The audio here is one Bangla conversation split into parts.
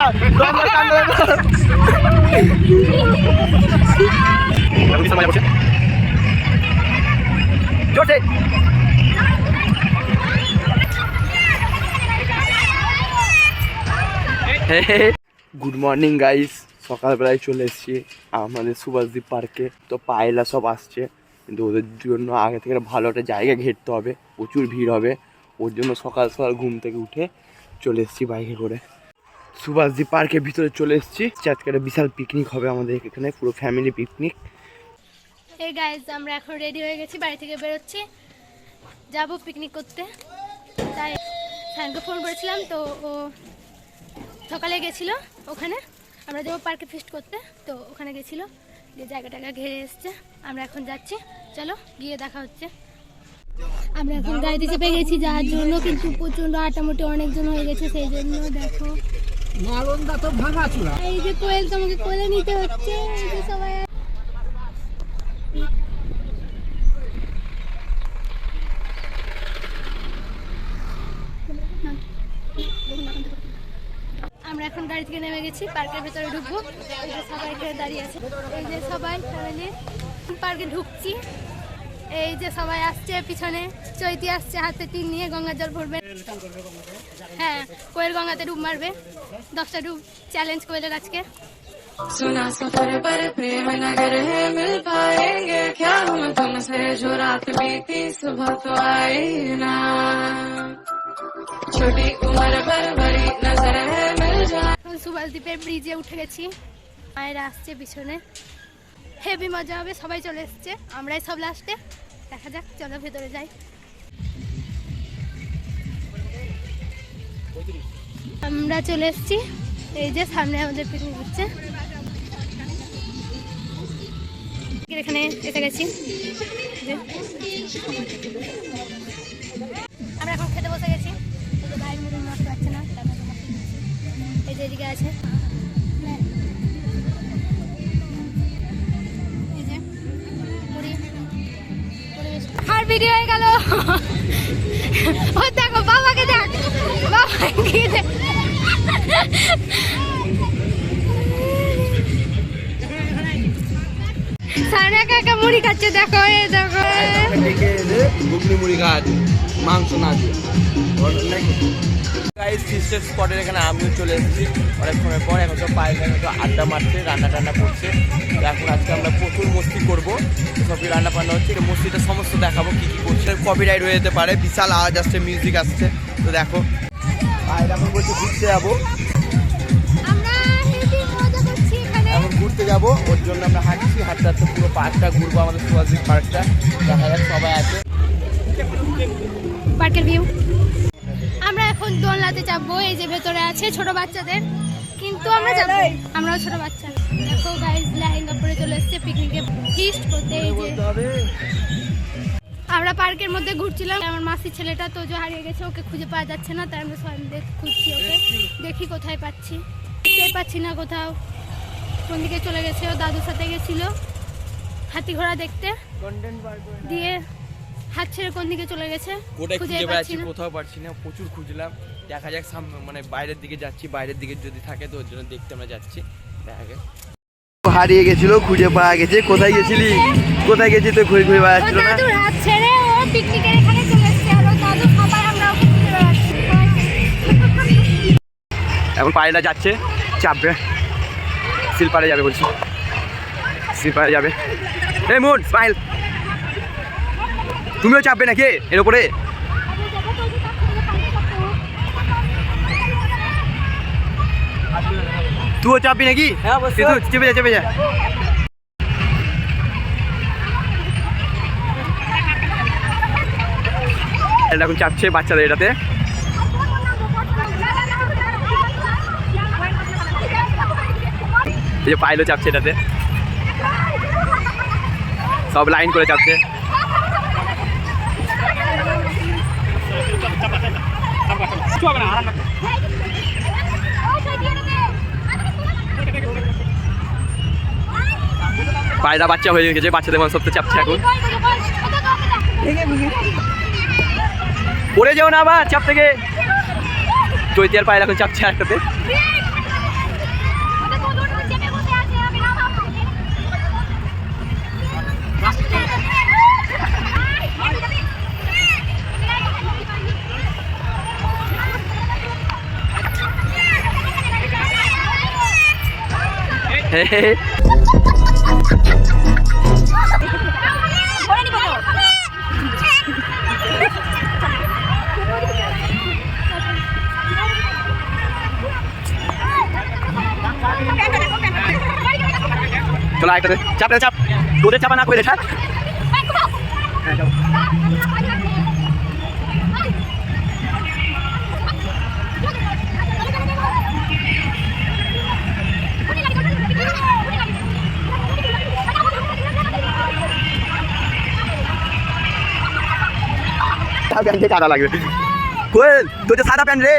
গুড মর্নিং গাইস, সকালবেলায় চলে এসেছি আমাদের সুভাষদ্বীপ পার্কে। তো পায়েলা সব আসছে, কিন্তু ওদের জন্য আগে থেকে ভালো একটা জায়গা ঘেরতে হবে, প্রচুর ভিড় হবে। ওর জন্য সকাল সকাল ঘুম থেকে উঠে চলে এসেছি বাইকে করে। সুভাষদ্বীপ পার্কের ভিতরে চলে এসেছি। আজকে একটা বিশাল পিকনিক হবে আমাদের এখানে, পুরো ফ্যামিলি পিকনিক। এই গাইস, আমরা এখন রেডি হয়ে গেছি, বাড়ি থেকে বেরোচ্ছি, যাব পিকনিক করতে। তাই স্যারকে ফোন করেছিলাম, তো ও সকালে গেছিলো ওখানে। আমরা যাবো পার্কে ফিস্ট করতে, তো ওখানে গেছিলো, যে জায়গাটা ঘিরে এসছে। আমরা এখন যাচ্ছি, চলো গিয়ে দেখা হচ্ছে। আমরা এখন গাড়িতে চেপে গেছি যাওয়ার জন্য, কিন্তু প্রচন্ড আটামুটি অনেকজন হয়ে গেছে, সেই জন্য দেখো এই যে কোয়েল তোমাকে কোলে নিতে হচ্ছে। এই যে সবাই আমরা এখন গাড়ি থেকে নেমে গেছি, পার্কের ভেতরে ঢুকবো। এই যে সবাই এখানে দাঁড়িয়ে আছে, এই যে সবাই ফ্যামিলি পার্কে ঢুকছি। এই যে সবাই আসছে, পিছনে চৈতি আসছে হাতে টিন নিয়ে, গঙ্গা জল ভরবে। হ্যাঁ, কোয়েল গঙ্গাতে ডুব মারবে, 10টা ডুব চ্যালেঞ্জ কোয়েলের আজকে। सुना सफर पर प्रेम नगर है, मिल पाएंगे क्या हम तुमसे, जो रात बीती सुबह तो आई ना, छोटी उम्र पर बड़ी नजर है, मिल जाए। সুভাষদ্বীপের ব্রিজে উঠে গেছি, মায়েরা আসছে পিছনে, হেভি মজা হবে। সবাই চলে এসছে, আমরাই সব লাস্টে। দেখা যাক, চলো ভেতরে যাই। আমরা চলে এসছি, এই যে সামনে আমাদের পিকনিক হচ্ছে, এখানে এসে গেছি। আমরা এখন খেতে বসে গেছি। ভাই মুড়ি মাছ পাচ্ছে না, এই যে এদিকে আছে, এই যে মুড়ি আর ভিডিও হয়ে গেল। ও দেখো বাবাকে, দেখ বাবাকে দেখ, সারা কাকা মুড়ি খাচ্ছে, দেখো এই দেখো ঘুগনি মুড়ি খাচ্ছে, মাংস না দিয়ে। গাইস, ফিস্টের স্পটের এখানে আমিও চলে এসেছি অনেকক্ষণের পর। এখন তো পায়ের তো আড্ডা মারছে, রান্না টান্না করছে। তো এখন আজকে আমরা প্রচুর মস্তি করবো, সবই রান্না বান্না হচ্ছে। মস্তিটা সমস্ত দেখাবো কি কি করছে। কপিরাইট হয়ে যেতে পারে, বিশাল আওয়াজ আসছে, মিউজিক আসছে। তো দেখো পায়ের এখন বলছে ঘুরতে যাবো, এখন ঘুরতে যাবো, ওর জন্য আমরা হাঁটছি। হাঁটতে হাঁটতে পুরো পার্কটা ঘুরবো, আমাদের সুভাষদ্বীপ পার্কটা। দেখা যাক, সবাই আছে পার্কের ভিউ। আমরা এখন দোলনাতে চাপবো, এই যে ভেতরে আছে ছোট বাচ্চাদের, কিন্তু আমরা যাবো, আমরাও ছোট বাচ্চা। দেখো গাইস, লেহেঙ্গা পরে চলে এসছে পিকনিকে ফিস্ট করতে। এই যে আমরা পার্কের মধ্যে ঘুরছিলাম, আমার মাসির ছেলেটা তোজো হারিয়ে গেছে, ওকে খুঁজে পাওয়া যাচ্ছে না, তাই আমরা সবাই খুঁজছি ওকে। দেখি কোথায় পাচ্ছি, পাচ্ছি না কোথাও, কোন দিকে চলে গেছে। ও দাদুর সাথে গেছিল হাতি ঘোড়া দেখতে, দিয়ে হাত ছেড়ে কোন দিকে চলে গেছে, খুঁজে পাচ্ছি না, কোথাও পাচ্ছি না। প্রচুর খুঁজলাম, দেখা যাক সামনে, মানে বাইরের দিকে যাচ্ছি, বাইরের দিকে যদি থাকে তো ওর জন্য দেখতে আমরা যাচ্ছি। দেখা যাক, হারিয়ে গেছিল, খুঁজে পাওয়া গেছে। কোথায় গেছিলি, কোথায় গেছি তো ঘুরে ঘুরে বেড়াচ্ছিল না। দাদুর হাত ছেড়ে ও পিকনিকের এখানে চলে এসেছে, আর দাদু খাবার আমরা ওকে খুঁজে বেড়াচ্ছি। এখন পায়েলা যাচ্ছে, চাপবে, শিলপাড়ে যাবে বলছি, শিলপাড়ে যাবে। এই মুন স্মাইল, তুমিও চাপবে নাকি এর উপরে? তুইও চাপবি নাকি? চেপে যা, চেপে যা। এখন চাপছে বাচ্চাদের এটাতে। এই যে পাইলও চাপছে এটাতে, সব লাইন করে চাপছে। পায়রা বাচ্চা হয়ে গেছে, বাচ্চাদের মন সবটা চাপছে এখন। পড়ে যাও না আবার চাপ থেকে। চৈতিয়ার পায়রা এখন চাপছে একটাতে। চলো একটা চাপ চাপ তোদের চাপা না করে ছাড় প্যান্টে কাদা লাগবে কোয়েল তোর যে সাদা প্যান্ট রে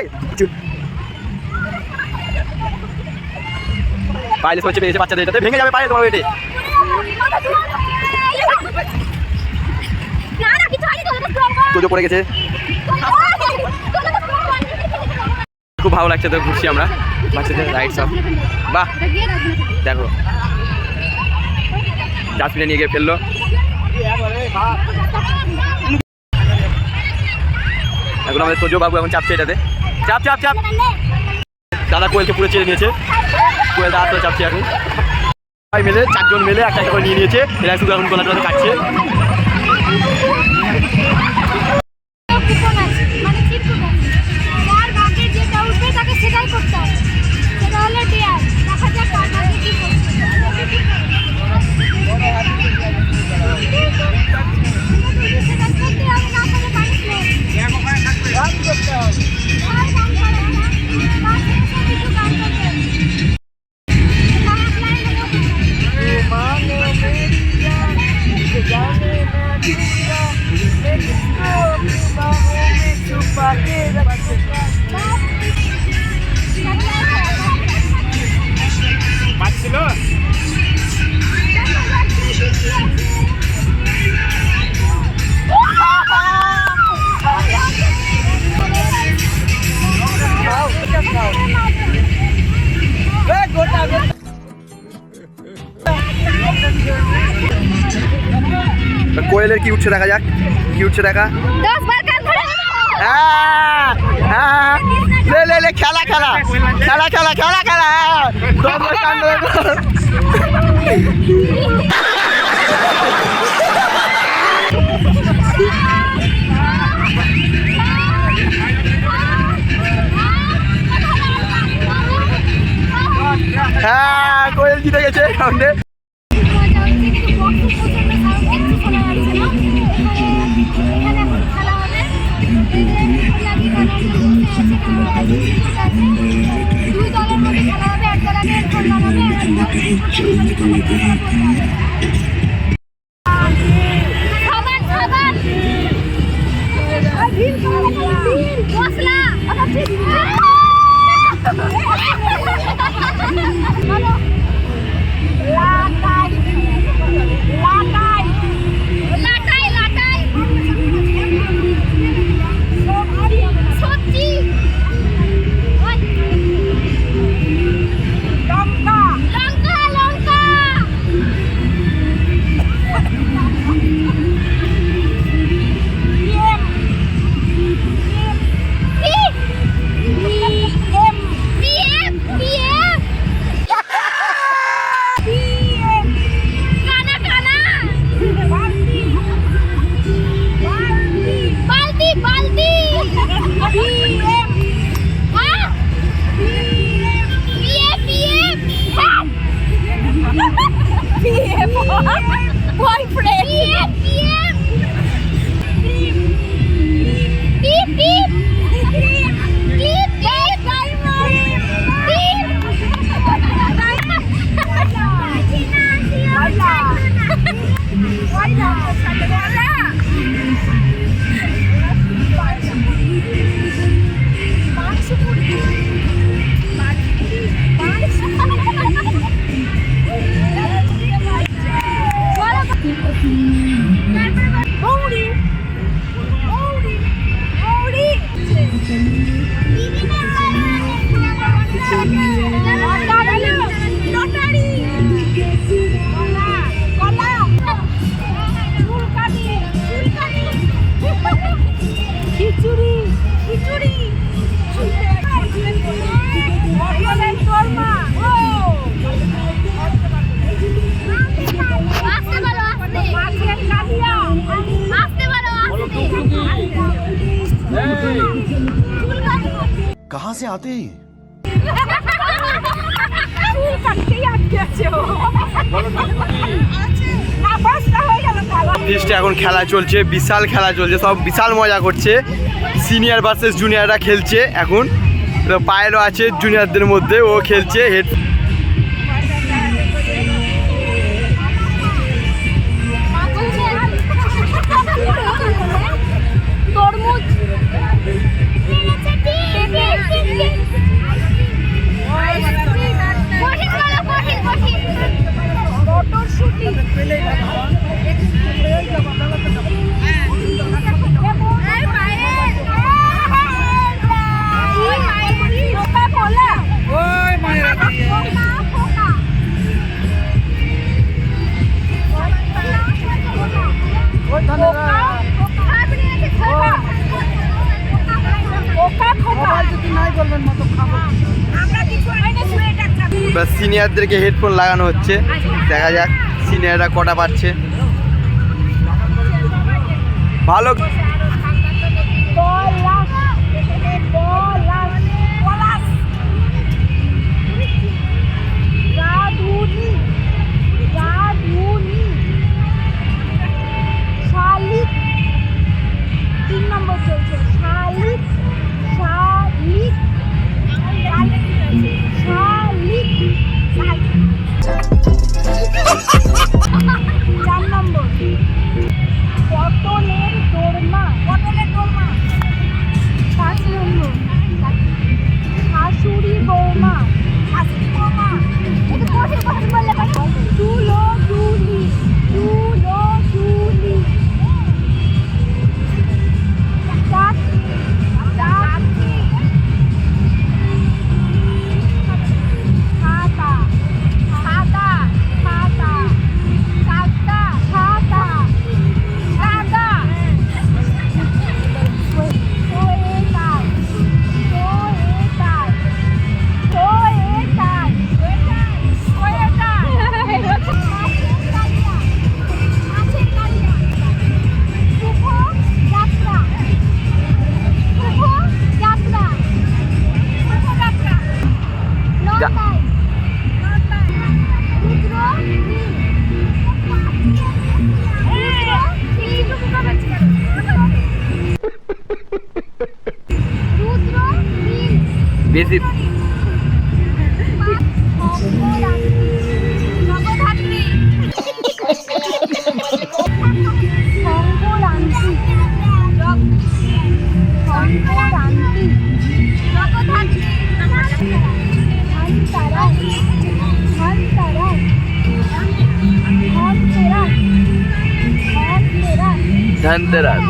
পাইলে হচ্ছে পেয়েছে বাচ্চাদের এটাতে ভেঙে যাবে পায়ে তোমার এটে তোজো পড়ে গেছে খুব ভালো লাগছে তো ঘুরছি আমরা বাচ্চাদের রাইড সব বাহ দেখো ডাস্টবিনে নিয়ে গিয়ে ফেললো এখন আমাদের তোজো বাবু এখন চাপছে এটাতে চাপ চাপ চাপ দাদা কোয়েলকে পুরো চেয়ে নিয়েছে কোয়েল দাদা তো চাপছে এখন সবাই মিলে 4 জন মিলে একটা করে নিয়ে নিয়েছে এরা শুধু এখন গোলাটা কাটছে কোয়েলের কি উঠছে দেখা যাক কি উঠছে দেখা লে লে লে খেলা খেলা খেলা খেলা খেলা খেলা হ্যাঁ কোয়েল জিতে গেছে রাউন্ডে से आते हैं টেস্টে এখন খেলা চলছে, বিশাল খেলা চলছে, সব বিশাল মজা করছে। সিনিয়র ভার্সেস জুনিয়ররা খেলছে এখন। তো পায়েলও আছে জুনিয়রদের মধ্যে, ও খেলছে হেড। সিনিয়রদেরকে হেডফোন লাগানো হচ্ছে, দেখা যাক সিনিয়ররা কটা পাচ্ছে। ভালো বেশি ধনতেরাস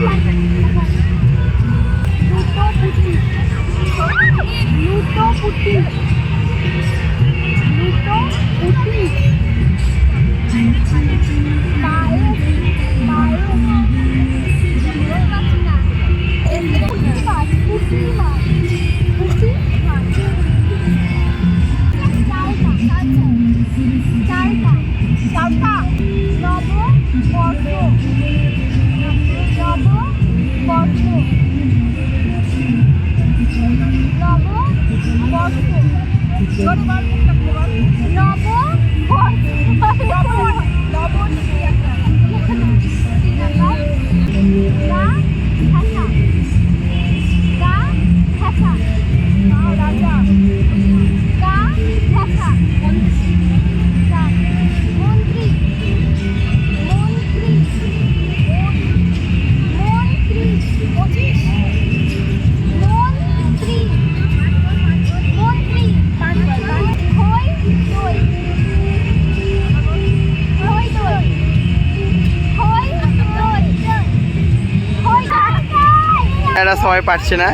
এরা সবাই পারছে না,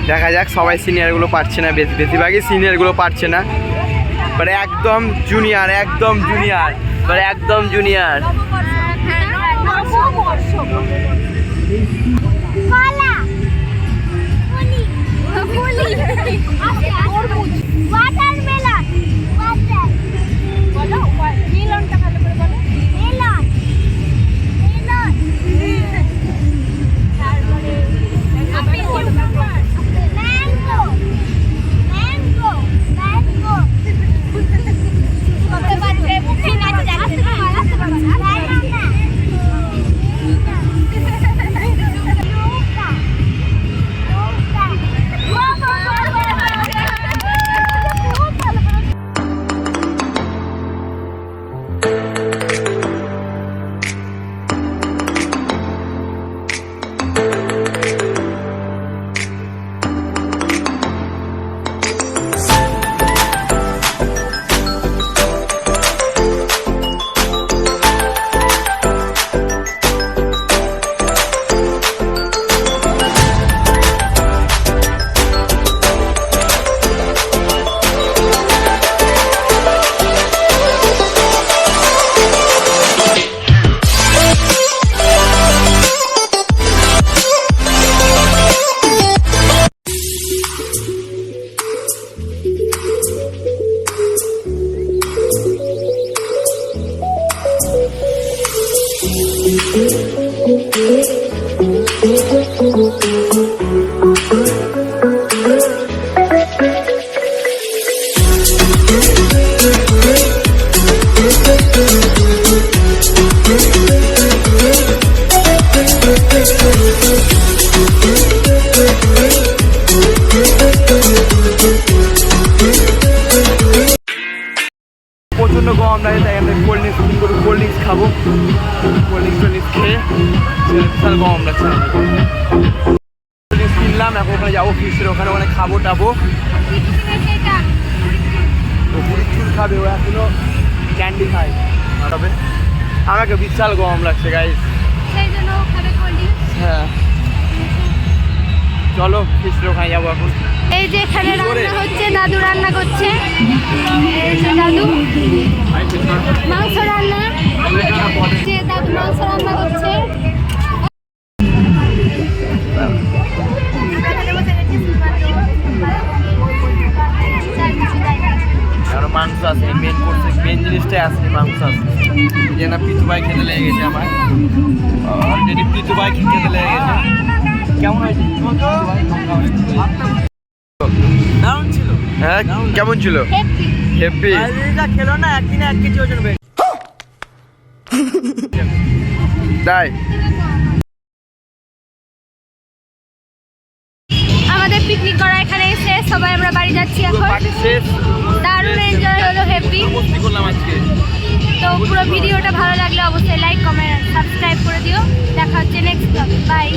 দেখা যাক সবাই সিনিয়রগুলো পারছে না, বেশিরভাগই সিনিয়রগুলো পারছে না। মানে একদম জুনিয়র, একদম জুনিয়র, মানে একদম জুনিয়র। প্রচণ্ড গরম লাগে, তাই আমরা কোল্ড ড্রিঙ্কস খাবো। কোল্ড ড্রিঙ্কস খেয়ে বিশাল গরম লাগছে। কোল্ড ড্রিঙ্কস কিনলাম, এখন ওখানে যাবো ফিশের ওখানে, ওখানে খাবো টাবো। ও পুরী চুল খাবে, ও এখনো ক্যান্ডি খায় তবে আমাকে বিশাল গরম লাগছে গাইস। সেই জন্য ও খাবে কোল্ড ড্রিঙ্কস। হ্যাঁ চলো ফিশের ওখানে যাবো এখন। এই যে এখানে রান্না হচ্ছে, দাদু রান্না করছে। এই যে দাদু মাংস রান্না, যে দাদু মাংস রান্না করছে। এখন মাংস আছে, মেন কোর্সে মেন জিনিসটাই আছে, মাংস আছে। যে না পিতু ভাই খেতে লেগে গেছে আমার, অলরেডি পিতু ভাই খেতে লেগে গেছে। কেমন হয়েছে? দারুণ ছিল। হ্যাঁ কেমন ছিল? হেপি। খেলো না একদিনে 1 কেজি ওজন বেড়ে তাই। আমাদের পিকনিক করা এখানে শেষ, সবাই আমরা বাড়ি যাচ্ছি এখন। পার্টি শেষ, দারুণ এনজয় হলো, হ্যাপি। মস্তি করলাম আজকে। তো পুরো ভিডিওটা ভালো লাগলে অবশ্যই লাইক কমেন্ট সাবস্ক্রাইব করে দিও। দেখা হচ্ছে নেক্সট ব্লগে, বাই।